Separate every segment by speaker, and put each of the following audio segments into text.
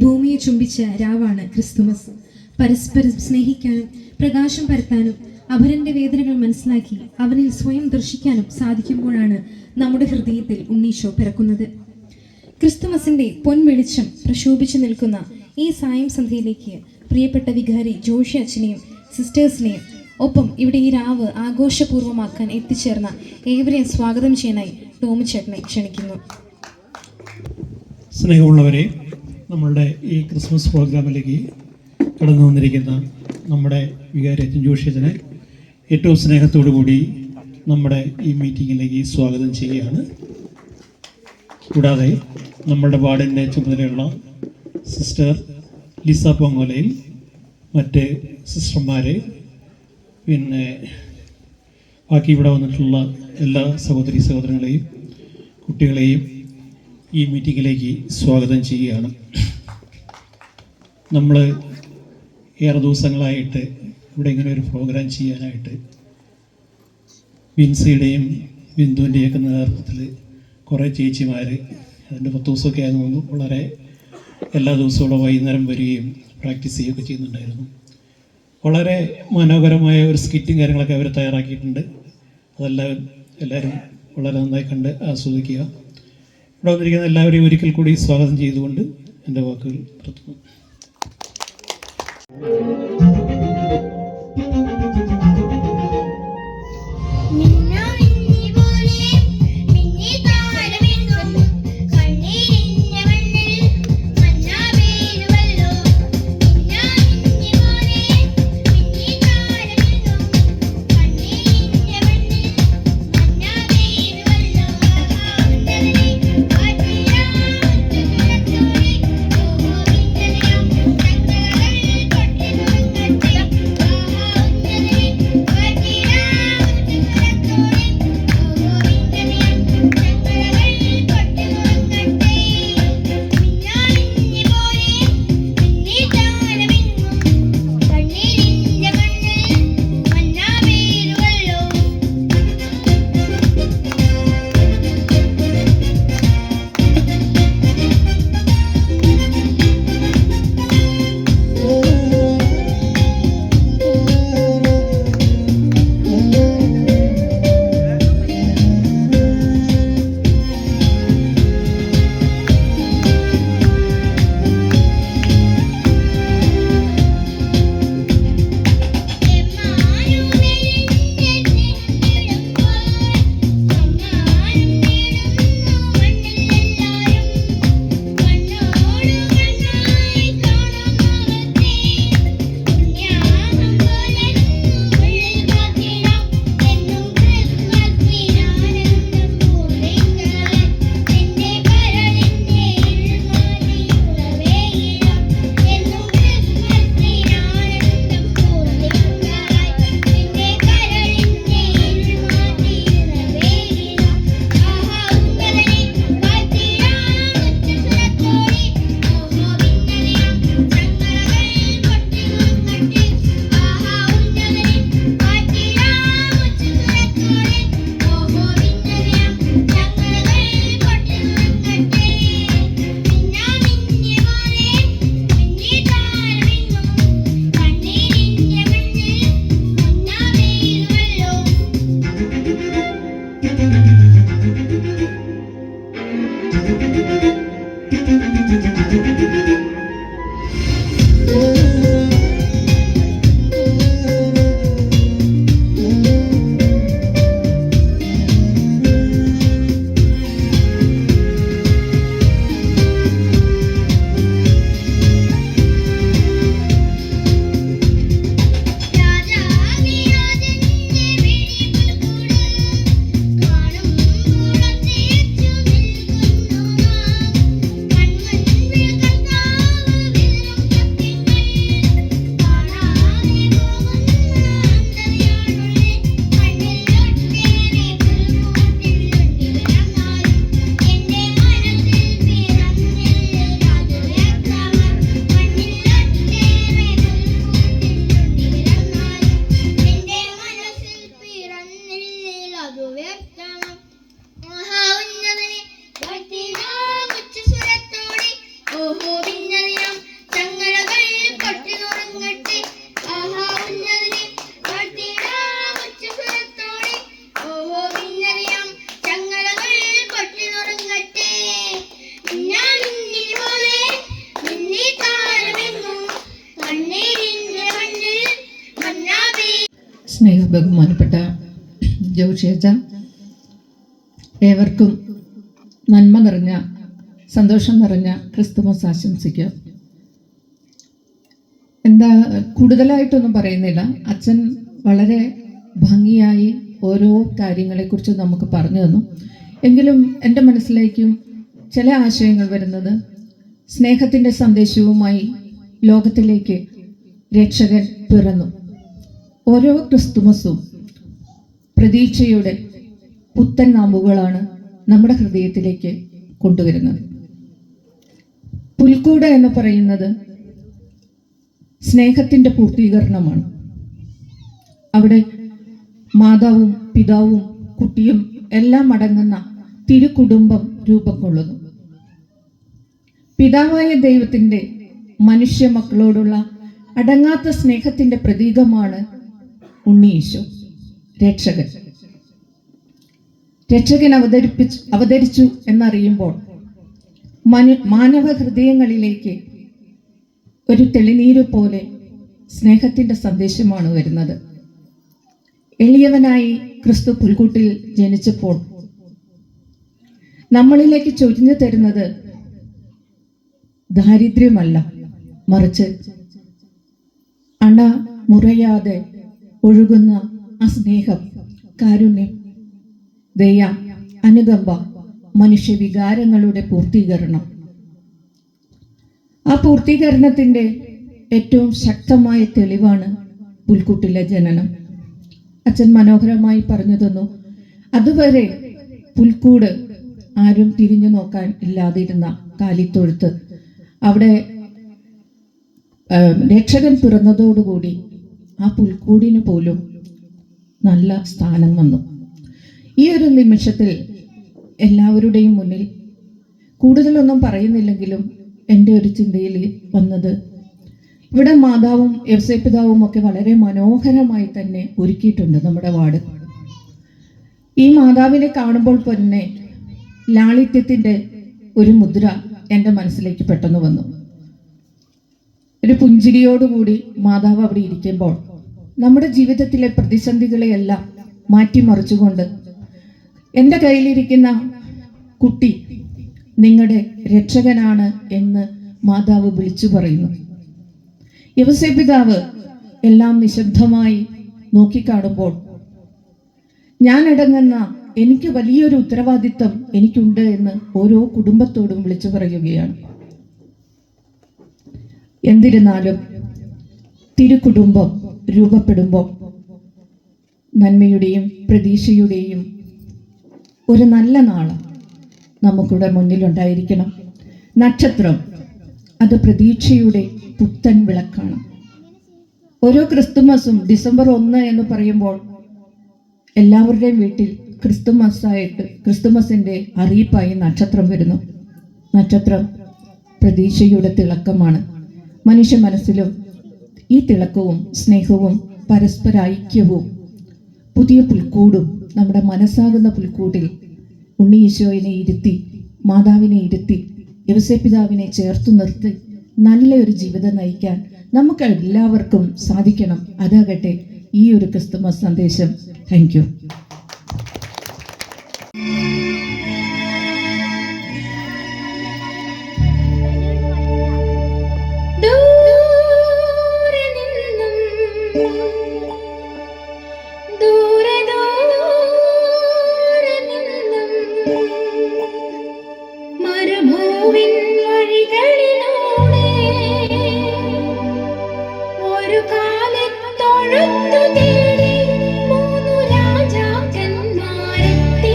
Speaker 1: ഭൂമിയെ ചുംബിച്ച രാവാണ് ക്രിസ്തുമസ്. പരസ്പരം സ്നേഹിക്കാനും പ്രകാശം പരത്താനും അവരന്റെ വേദനകൾ മനസ്സിലാക്കി അവനിൽ സ്വയം ദർശിക്കാനും സാധിക്കുമ്പോഴാണ് നമ്മുടെ ഹൃദയത്തിൽ ഉണ്ണീശോ പിറക്കുന്നത്. ക്രിസ്തുമസിന്റെ പൊൻവെളിച്ചം പ്രശോഭിച്ചു നിൽക്കുന്ന ഈ സായം സന്ധ്യയിലേക്ക് പ്രിയപ്പെട്ട വികാരി ജോഷി അച്ഛനെയും സിസ്റ്റേഴ്സിനെയും ഒപ്പം ഇവിടെ ഈ രാവ് ആഘോഷപൂർവ്വമാക്കാൻ എത്തിച്ചേർന്ന ഏവരെയും സ്വാഗതം ചെയ്യാനായി ടോമി ചേട്ടനെ ക്ഷണിക്കുന്നു.
Speaker 2: സ്നേഹമുള്ളവരെ, നമ്മളുടെ ഈ ക്രിസ്മസ് പ്രോഗ്രാമിലേക്ക് കടന്നു വന്നിരിക്കുന്ന നമ്മുടെ വികാരി അച്ഛൻ ജോഷിയച്ചനെ ഏറ്റവും സ്നേഹത്തോടു കൂടി നമ്മുടെ ഈ മീറ്റിങ്ങിലേക്ക് സ്വാഗതം ചെയ്യുകയാണ്. കൂടാതെ നമ്മളുടെ വാർഡിൻ്റെ ചുമതലയുള്ള സിസ്റ്റർ ലിസ പൊങ്ങോലയിൽ മറ്റ് സിസ്റ്റർമാർ, പിന്നെ ബാക്കി ഇവിടെ വന്നിട്ടുള്ള എല്ലാ സഹോദരി സഹോദരങ്ങളെയും കുട്ടികളെയും ഈ മീറ്റിങ്ങിലേക്ക് സ്വാഗതം ചെയ്യുകയാണ്. നമ്മൾ ഏറെ ദിവസങ്ങളായിട്ട് ഇവിടെ ഇങ്ങനെ ഒരു പ്രോഗ്രാം ചെയ്യാനായിട്ട് വിൻസിയുടെയും ബിന്ദുവിൻ്റെയൊക്കെ നേതൃത്വത്തിൽ കുറേ ചേച്ചിമാർ അതിൻ്റെ 10 ദിവസമൊക്കെ ആയിരുന്നു തോന്നുന്നു വളരെ എല്ലാ ദിവസവും വൈകുന്നേരം വരികയും പ്രാക്ടീസ് ചെയ്യുകയൊക്കെ ചെയ്യുന്നുണ്ടായിരുന്നു. വളരെ മനോഹരമായ ഒരു സ്കിറ്റും കാര്യങ്ങളൊക്കെ അവർ തയ്യാറാക്കിയിട്ടുണ്ട്. അതെല്ലാം എല്ലാവരും വളരെ നന്നായി കണ്ട് ആസ്വദിക്കുക. ഇവിടെ വന്നിരിക്കുന്ന എല്ലാവരെയും ഒരിക്കൽ കൂടി സ്വാഗതം ചെയ്തുകൊണ്ട് എൻ്റെ വാക്കുകൾ നിർത്തുന്നു.
Speaker 3: സ്നേഹ ബഹുമാനപ്പെട്ട ജോഷേജ, ഏവർക്കും നന്മ നിറഞ്ഞ സന്തോഷം നിറഞ്ഞ ക്രിസ്തുമസ് ആശംസിക്കുക. എന്താ കൂടുതലായിട്ടൊന്നും പറയുന്നില്ല. അച്ഛൻ വളരെ ഭംഗിയായി ഓരോ കാര്യങ്ങളെക്കുറിച്ച് നമുക്ക് പറഞ്ഞു തന്നു. എങ്കിലും എൻ്റെ മനസ്സിലേക്കും ചില ആശയങ്ങൾ വരുന്നത്, സ്നേഹത്തിൻ്റെ സന്ദേശവുമായി ലോകത്തിലേക്ക് രക്ഷകൻ പിറന്നു. ഓരോ ക്രിസ്തുമസും പ്രതീക്ഷയുടെ പുത്തൻ നാമ്പുകളാണ് നമ്മുടെ ഹൃദയത്തിലേക്ക് കൊണ്ടുവരുന്നത്. പുൽക്കൂട് എന്ന് പറയുന്നത് സ്നേഹത്തിൻ്റെ പൂർത്തീകരണമാണ്. അവിടെ മാതാവും പിതാവും കുട്ടിയും എല്ലാം അടങ്ങുന്ന തിരുകുടുംബം രൂപം കൊള്ളുന്നു. പിതാവായ ദൈവത്തിൻ്റെ മനുഷ്യ മക്കളോടുള്ള അടങ്ങാത്ത സ്നേഹത്തിൻ്റെ പ്രതീകമാണ് ഉണ്ണി ഈശോ, രക്ഷകൻ. രക്ഷകൻ അവതരിച്ചു എന്നറിയുമ്പോൾ മാനവ ഹൃദയങ്ങളിലേക്ക് ഒരു തെളിനീര് പോലെ സ്നേഹത്തിൻ്റെ സന്ദേശമാണ് വരുന്നത്. എളിയവനായി ക്രിസ്തു പുൽക്കൂട്ടിൽ ജനിച്ചപ്പോൾ നമ്മളിലേക്ക് ചൊരിഞ്ഞു തരുന്നത് ദാരിദ്ര്യമല്ല, മറിച്ച് അണ മുറയാതെ ഒഴുകുന്ന ആ സ്നേഹം, കാരുണ്യം, ദയ, അനുകമ്പ, മനുഷ്യവികാരങ്ങളുടെ പൂർത്തീകരണം. ആ പൂർത്തീകരണത്തിൻ്റെ ഏറ്റവും ശക്തമായ തെളിവാണ് പുൽക്കൂട്ടിലെ ജനനം. അച്ഛൻ മനോഹരമായി പറഞ്ഞു തന്നു. അതുവരെ പുൽക്കൂട് ആരും തിരിഞ്ഞു നോക്കാൻ ഇല്ലാതിരുന്ന കാലിത്തൊഴുത്ത്, അവിടെ രക്ഷകൻ പിറന്നതോടുകൂടി ആ പുൽക്കൂടിന് പോലും നല്ല സ്ഥാനം വന്നു. ഈ ഒരു നിമിഷത്തിൽ എല്ലാവരുടെയും മുന്നിൽ കൂടുതലൊന്നും പറയുന്നില്ലെങ്കിലും എൻ്റെ ഒരു ചിന്തയിൽ വന്നത്, ഇവിടെ മാതാവും യൗസേപ്പിതാവും ഒക്കെ വളരെ മനോഹരമായി തന്നെ ഒരുക്കിയിട്ടുണ്ട് നമ്മുടെ വാർഡ്. ഈ മാതാവിനെ കാണുമ്പോൾ തന്നെ ലാളിത്യത്തിൻ്റെ ഒരു മുദ്ര എൻ്റെ മനസ്സിലേക്ക് പെട്ടെന്ന് വന്നു. ഒരു പുഞ്ചിരിയോടുകൂടി മാതാവ് അവിടെ ഇരിക്കുമ്പോൾ നമ്മുടെ ജീവിതത്തിലെ പ്രതിസന്ധികളെയെല്ലാം മാറ്റിമറിച്ചുകൊണ്ട് എൻ്റെ കയ്യിലിരിക്കുന്ന കുട്ടി നിങ്ങളുടെ രക്ഷകനാണ് എന്ന് മാതാവ് വിളിച്ചു പറയുന്നു. യൗസേപ്പിതാവ് എല്ലാം നിശബ്ദമായി നോക്കിക്കാണുമ്പോൾ ഞാൻ അടങ്ങുന്ന എനിക്ക് വലിയൊരു ഉത്തരവാദിത്വം എനിക്കുണ്ട് എന്ന് ഓരോ കുടുംബത്തോടും വിളിച്ചു പറയുകയാണ്. എന്നിരുന്നാലും തിരുകുടുംബം രൂപപ്പെടുമ്പോൾ നന്മയുടെയും പ്രതീക്ഷയുടെയും ഒരു നല്ല നാള് നമുക്കിവിടെ മുന്നിലുണ്ടായിരിക്കണം. നക്ഷത്രം അത് പ്രതീക്ഷയുടെ പുത്തൻ വിളക്കാണ്. ഓരോ ക്രിസ്തുമസും ഡിസംബർ 1 എന്ന് പറയുമ്പോൾ എല്ലാവരുടെയും വീട്ടിൽ ക്രിസ്തുമസിൻ്റെ അറിയിപ്പായി നക്ഷത്രം വരുന്നു. നക്ഷത്രം പ്രതീക്ഷയുടെ തിളക്കമാണ്. മനുഷ്യ മനസ്സിലും ഈ തിളക്കവും സ്നേഹവും പരസ്പര ഐക്യവും പുതിയ പുൽക്കൂടും നമ്മുടെ മനസ്സാകുന്ന പുൽക്കൂട്ടിൽ ഉണ്ണി ഈശോയിനെ ഇരുത്തി മാതാവിനെ ഇരുത്തി യൗസേപ്പിതാവിനെ ചേർത്തു നിർത്തി നല്ലൊരു ജീവിതം നയിക്കാൻ നമുക്ക് എല്ലാവർക്കും സാധിക്കണം. അതാകട്ടെ ഈ ഒരു ക്രിസ്തുമസ് സന്ദേശം. Thank you.
Speaker 1: മരുഭൂവിൻ വഴികളിലൂടെ ഒരു കാലത്തൊഴുത്തു തേടി മൂന്നു രാജാക്കന്മാരെത്തി.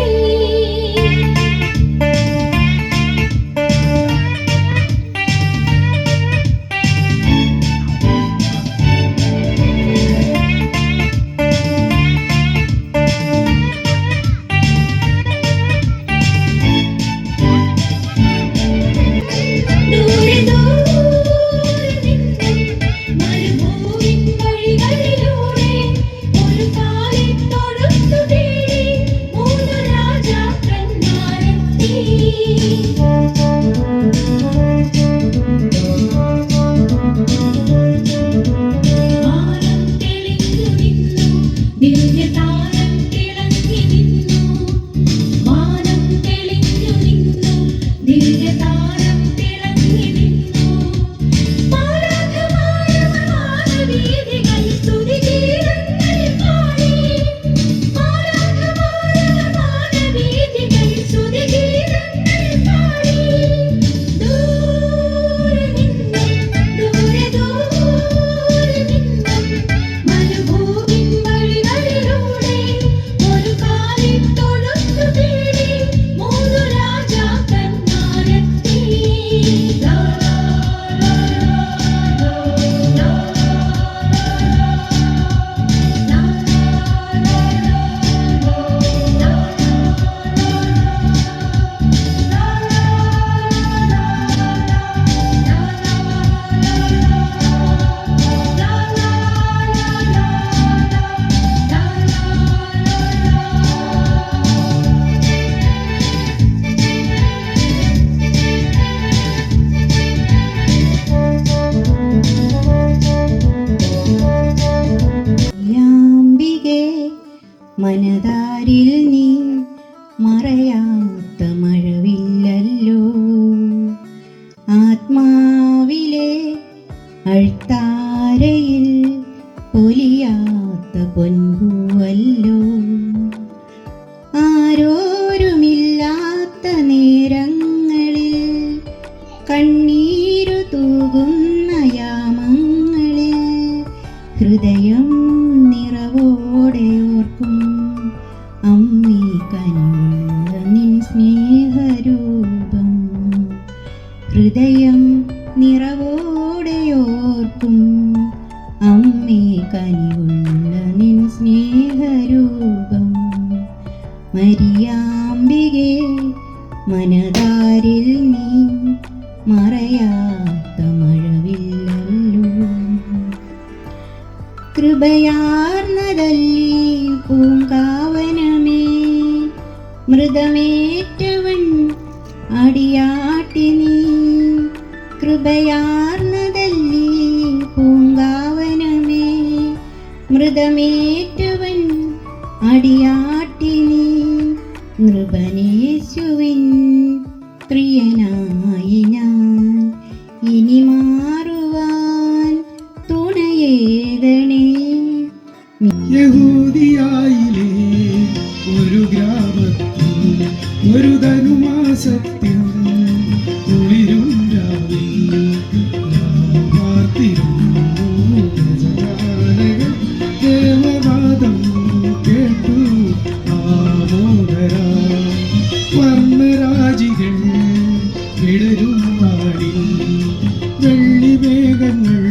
Speaker 1: ദൂരെ ദൂരെ നിന്നും മരുഭൂവിൻ വഴികളിലൂടെ ഒരു കാലത്തൊഴുത്തു തേടി മൂന്നു രാജാക്കന്മാരെത്തി. വാനം തെളിഞ്ഞു നിന്നു, ദിവ്യതാരം തിളങ്ങി നിന്നു. വാനം തെളിഞ്ഞു നിന്നു, ദിവ്യതാരം തിളങ്ങി നിന്നു. മാലാഖമാരവർ വാനവീഥികളിൽ സ്തുതിഗീതങ്ങൾ പാടി. മാലാഖമാരവർ വാനവീഥികളിൽ സ്തുതിഗീതങ്ങൾ പാടി. ദൂരെ നിന്നും, ദൂരെ ദൂരെ നിന്നും മരുഭൂവിൻ വഴികളിലൂടെ ഒരു കാലത്തൊഴുത്തു തേടി മൂന്നു രാജാക്കന്മാരെത്തി. ലാ ലാ ലാ ലാ ലാ ലാ
Speaker 4: യാംബികേ മനതാരിൽ നീ മറയാത്ത മഴവില്ലല്ലോ. ആത്മാവിലെ അഴ്ത്താരയിൽ പൊലിയാത്ത പൊൻപൂവല്ലോ. ആരോരുമില്ലാത്ത നേരങ്ങളിൽ കണ്ണീരു തൂകുന്ന യാമങ്ങളിൽ ഹൃദയം നിറവോടെ ഓർക്കും അമ്മേ കനിവുള്ള നിൻ സ്നേഹരൂപം. ഹൃദയം നിറവോടെ ഓർക്കും അമ്മേ കനിവുള്ള നിൻ സ്നേഹരൂപം. മരിയാംബികേ മനതാരിൽ നീ മറയാത്ത മഴവില്ലല്ലോ. കൃപയാർന്നതല്ലീ പൂങ്കാവനമേ മൃതമേറ്റവൻ അടിയാട്ടി നീ. കൃപയാർന്നതല്ലീ പൂങ്കാവനമേ മൃതമേറ്റവൻ അടിയാട്ടി നീ. നൃപനേശുവിൻ പ്രിയനായി ഞാൻ ഇനി മാറുവാൻ തുണയേകണേ.
Speaker 2: യഹൂദിയായിലെ ഒരു ഗ്രാമത്തിൽ ഒരു ധനുമാസത്തിൽ കുളിരും രാവിൽ പാർത്തിരുന്നു. ദേവവാദം കേട്ടു ആമോദരാ. വർണ്ണരാജികൾ വിടരും നാടിൽ വെള്ളിമേഘങ്ങൾ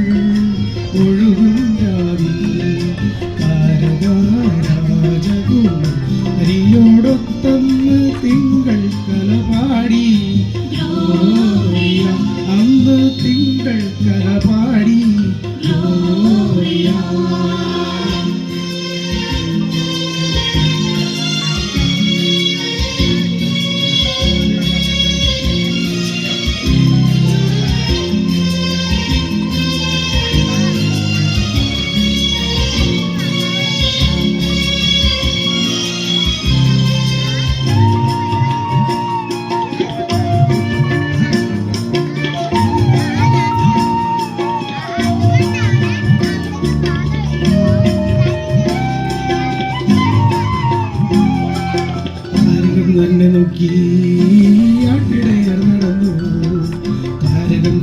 Speaker 2: ഒഴുകും രാവിൽ. ഹരിയോടൊത്തന്ന് തിങ്കൾ കലപാടി. അന്ന് തിങ്കൾ കലപാടി.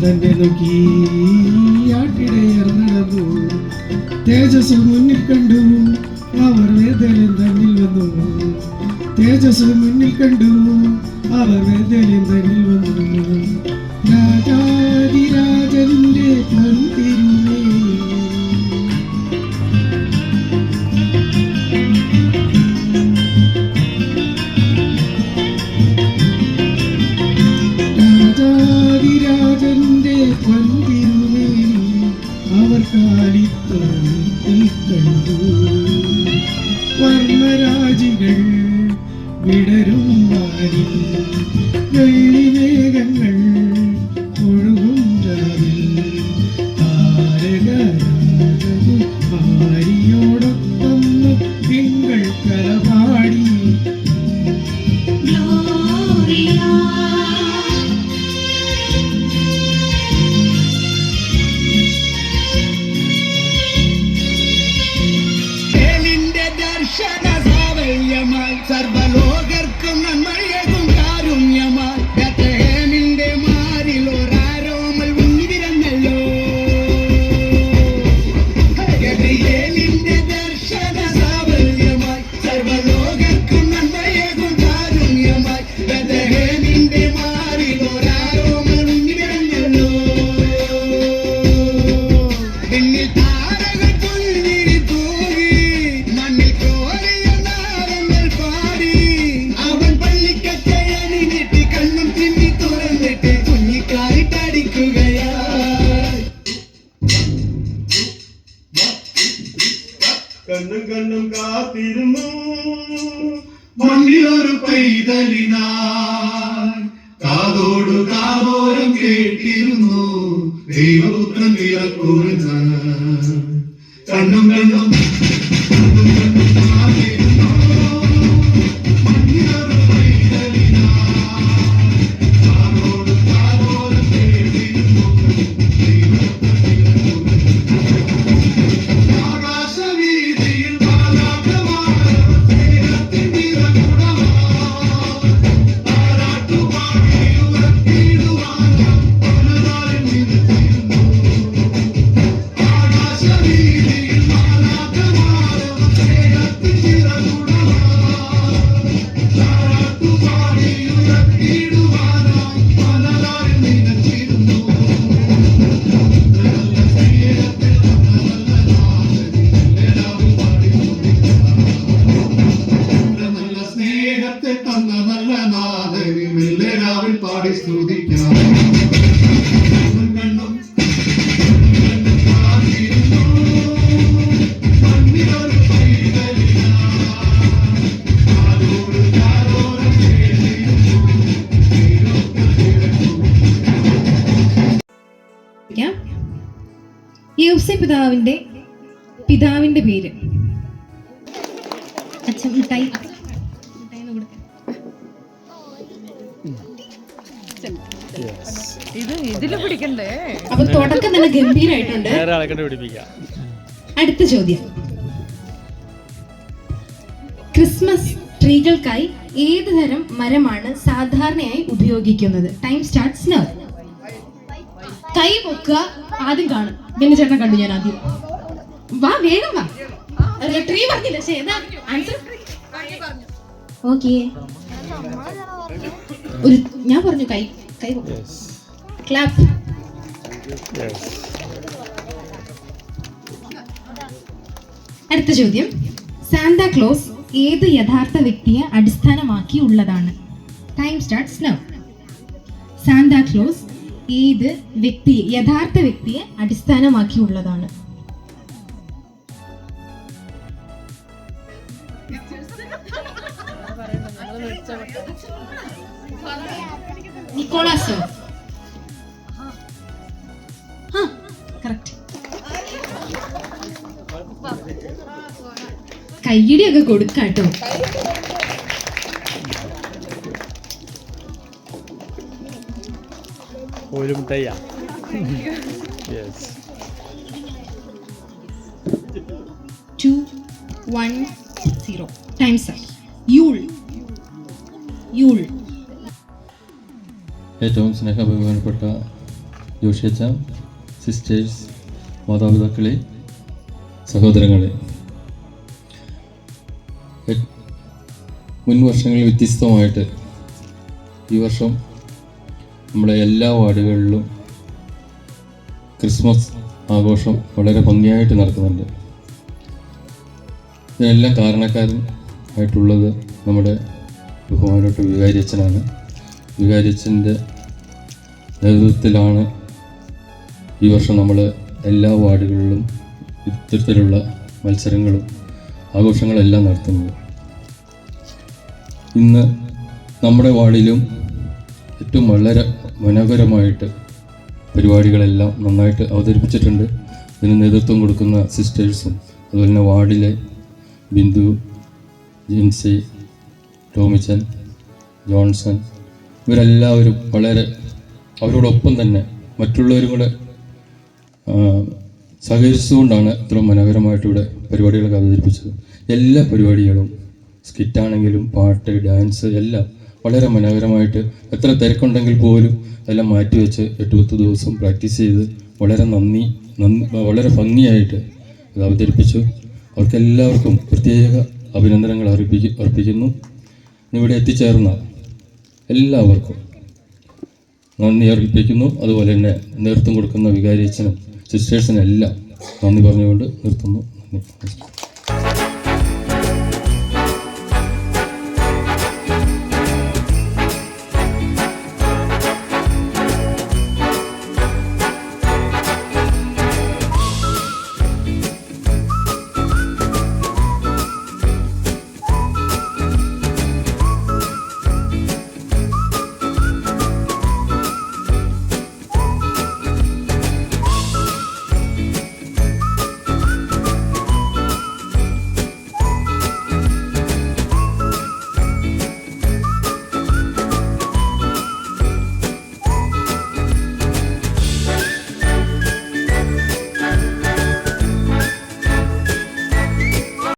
Speaker 5: തന്നെ നോക്കി ആട്ടിടയർ നടന്നു. തേജസ് മുന്നിൽ കണ്ടു അവർ വേദനയും തന്നിൽ വന്നു. തേജസ് മുന്നിൽ കണ്ടു അവർ വേദനയും തന്നിൽ വന്നു. രാജാതിരാജന്റെ പൊൻതിരുമേ രാജാതിരാജന്റെ പൊൻതിരുമേനി അവർ കാലിത്തോണിൽ കണ്ടു. വർണ്ണരാജികൾ വിടരും വാനിൽ വെള്ളിമേഘങ്ങൾ ഒഴുകും രാവിൽ. താരകരാജനും ഭാര്യയോടൊപ്പം തിങ്കൾ കലപാടി.
Speaker 6: സർവലോകർക്കും നന്മയേകും കാരുണ്യമായി ബേത്ലഹേമിന്റെ മാറിൽ ഒരാരോമൽ ഉണ്ണിവിരന്നല്ലോ. ഗബ്രിയേലിന്റെ ദർശന സാഫല്യമായി സർവലോകർക്കും നന്മയേകും കാരുണ്യമായി ബേത്ലഹേമിന്റെ മാറിൽ ഒരാരോമൽ ഉണ്ണിവിരന്നല്ലോ. പിന്നിൽ താരകൾ പുൽവിരി തൂകി മണ്ണിൽ കോരിയ നാരങ്ങൾ പാടി. അവൻ പള്ളിക്കച്ചയണിഞ്ഞിട്ട് കണ്ണും തിമ്മി തുറന്നിട്ട് കുഞ്ഞിക്കാരിട്ടടിക്കുകയായി.
Speaker 7: കണ്ണും കണ്ണും കാത്തിരുന്നു മണ്ണിലൊരു പൈതലിനായി. കാതോടു കാതോരം കേട്ടിരുന്നു ദൈവപുത്രൻ വിളക്കുമെന്ന്. കണ്ണും കണ്ണും കാത്തിരുന്നു മണ്ണിലൊരു പൈതലിനായി. കാതോടു കാതോരം കേട്ടിരുന്നു ആകാശവീതിയിൽ പാലാട്ടമാണ് സ്നേഹത്തിൻ നിറകുടമാണ്. താരാട്ടുപാടി ഉറക്കിടുവാനായി പലതാരും നിരത്തിയിരുന്നു. ആകാശവീതിയിൽ പാലാട്ടമാണ് സ്നേഹത്തിൻ നിറകുടമാണ്. താരാട്ടുപാടി ഉറക്കിടുവാനായി പലതാരും നിരത്തിയിരുന്നു. നല്ല സ്നേഹത്തെ തന്ന നല്ല നാഥനും എല്ലാവരും പാടി സ്തുതിക്കാം. കണ്ണും കാത്തിരുന്നു മണ്ണിലൊരു പൈതലിനായി. കാതോട് കാതോരം കേട്ടിരുന്നു
Speaker 1: യോസേപ്പ് പിതാവിന്റെ പേര്. അച്ഛൻ മിഠായി ഒന്ന് കൊടുക്കാം. അപ്പൊ തുടക്കം തന്നെ ഗംഭീരായിട്ടുണ്ട്. അടുത്ത ചോദ്യം, ക്രിസ്മസ് ട്രീകൾക്കായി ഏത് തരം മരമാണ് സാധാരണയായി ഉപയോഗിക്കുന്നത്? Time starts now. കൈ പൊക്കുക, ആദ്യം കാണും. പിന്നെ ചേട്ടനെ കണ്ടു ഞാൻ ആദ്യം. വാ വേഗം വാ. ട്രീ പറഞ്ഞില്ല, ആൻസർ ഓക്കെ. ഒരു ഞാൻ പറഞ്ഞു കൈ കൈ ക്ലാപ്പ്. അടുത്ത ചോദ്യം, സാന്താക്ലോസ് ഏത് യഥാർത്ഥ വ്യക്തിയെ അടിസ്ഥാനമാക്കിയുള്ളതാണ്? Time starts now. സാന്താക്ലോസ് ഏത് യഥാർത്ഥ വ്യക്തിയെ അടിസ്ഥാനമാക്കിയുള്ളതാണ്? നിക്കോളാസോ? കറക്റ്റ്. കയ്യടിയൊക്കെ കൊടുക്കാട്ടോ.
Speaker 8: ഒരു മുട്ടയ്യ.
Speaker 1: 2, 1, 0. Time's up. യൂൾ.
Speaker 9: ഏറ്റവും സ്നേഹബഹുമാനപ്പെട്ട
Speaker 8: ജോഷിയച്ച, സിസ്റ്റേഴ്സ്, മാതാപിതാക്കളെ, സഹോദരങ്ങളെ, മുൻ വർഷങ്ങളിൽ വ്യത്യസ്തമായിട്ട് ഈ വർഷം നമ്മുടെ എല്ലാ വാർഡുകളിലും ക്രിസ്മസ് ആഘോഷം വളരെ ഭംഗിയായിട്ട് നടക്കുന്നുണ്ട്. ഇതിനെല്ലാം കാരണക്കാരനായിട്ടുള്ളത് നമ്മുടെ ബഹുമാനപ്പെട്ട വികാരിയച്ഛനാണ്. വികാരിയച്ഛൻ്റെ നേതൃത്വത്തിലാണ് ഈ വർഷം നമ്മൾ എല്ലാ വാർഡുകളിലും ഇത്തരത്തിലുള്ള മത്സരങ്ങളും ആഘോഷങ്ങളെല്ലാം നടത്തുന്നത്. ഇന്ന് നമ്മുടെ വാർഡിലും ഏറ്റവും വളരെ മനോഹരമായിട്ട് പരിപാടികളെല്ലാം നന്നായിട്ട് അവതരിപ്പിച്ചിട്ടുണ്ട്. ഇതിന് നേതൃത്വം കൊടുക്കുന്ന സിസ്റ്റേഴ്സും അതുപോലെ തന്നെ വാർഡിലെ ബിന്ദു, ജിൻസി, ടോമിച്ചൻ, ജോൺസൺ ഇവരെല്ലാവരും വളരെ അവരോടൊപ്പം തന്നെ മറ്റുള്ളവരും കൂടെ സഹകരിച്ചുകൊണ്ടാണ് ഇത്ര മനോഹരമായിട്ട് ഇവിടെ പരിപാടികളൊക്കെ അവതരിപ്പിച്ചത്. എല്ലാ പരിപാടികളും സ്കിറ്റാണെങ്കിലും പാട്ട്, ഡാൻസ് എല്ലാം വളരെ മനോഹരമായിട്ട്, എത്ര തിരക്കുണ്ടെങ്കിൽ പോലും എല്ലാം മാറ്റിവെച്ച് 8-10 ദിവസം പ്രാക്ടീസ് ചെയ്ത് വളരെ വളരെ ഭംഗിയായിട്ട് ഇത് അവതരിപ്പിച്ചു. അവർക്കെല്ലാവർക്കും പ്രത്യേക അഭിനന്ദനങ്ങൾ അർപ്പിക്കുന്നു. ഇവിടെ എത്തിച്ചേർന്ന എല്ലാവർക്കും നന്ദി അർപ്പിക്കുന്നു. അതുപോലെ തന്നെ നേതൃത്വം കൊടുക്കുന്ന വികാരിയച്ഛനും സിസ്റ്റേഴ്സിനും എല്ലാം നന്ദി പറഞ്ഞുകൊണ്ട് നിർത്തുന്നു. നന്ദി.